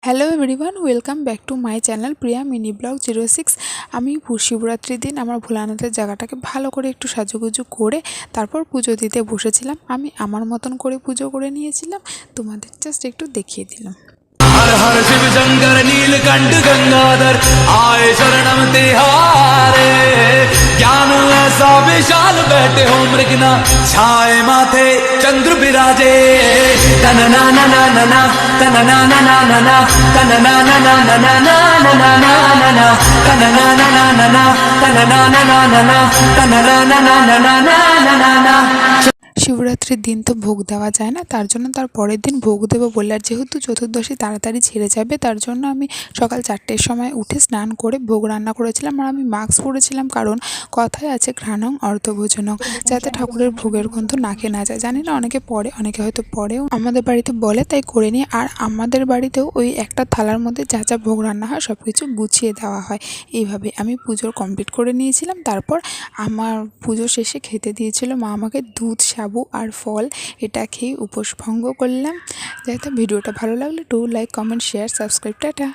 Hello everyone, welcome back to my channel Priya mini blog 06। আমি শিবরাত্রির দিন আমার ভোলানাথের জায়গাটাকে ভালো করে একটু সাজুগুজু করে তারপর পুজো দিতে বসেছিলাম। আমি আমার মতন করে পুজো করে নিয়েছিলাম, তোমাদের জাস্ট একটু দেখিয়ে দিলাম। हर हर शिव शंकर नीलकंठ गंगाधर आए शरणम तिहारे ज्ञान ऐसा विशाल बैठे हो मृगना छाए माथे चंद्र विराजे तन ना ना ना ना ना तन ना ना ना ना ना तन ना ना ना ना ना ना ना ना ना ना तन ना ना ना ना ना तन ना ना ना ना ना तन ना ना ना ना ना ना ना ना। শিবরাত্রির দিন তো ভোগ দেওয়া যায় না, তার জন্য তার পরের দিন ভোগ দেবো বলে, আর যেহেতু চতুর্দশী তাড়াতাড়ি ছেড়ে যাবে তার জন্য আমি সকাল 4টের সময় উঠে স্নান করে ভোগ রান্না করেছিলাম। আর আমি মাস্ক পরেছিলাম, কারণ কথায় আছে ঘ্রাণং অর্ধভোজনং, যাতে ঠাকুরের ভোগের গন্ধ নাকে না যায়। জানি না অনেকে পরে, অনেকে হয়তো পরেও, আমাদের বাড়িতে বলে তাই করে নিই। আর আমাদের বাড়িতেও ওই একটা থালার মধ্যে যা যা ভোগ রান্না হয় সব কিছু গুছিয়ে দেওয়া হয়। এইভাবে আমি পুজোর কমপ্লিট করে নিয়েছিলাম। তারপর আমার পুজো শেষে খেতে দিয়েছিল মা আমাকে দুধ, সাবু আর ফল। এটা খেয়ে উপোস ভঙ্গ করলাম। যাতে ভিডিওটা ভালো লাগলে do like, comment, share, subscribe. Tata.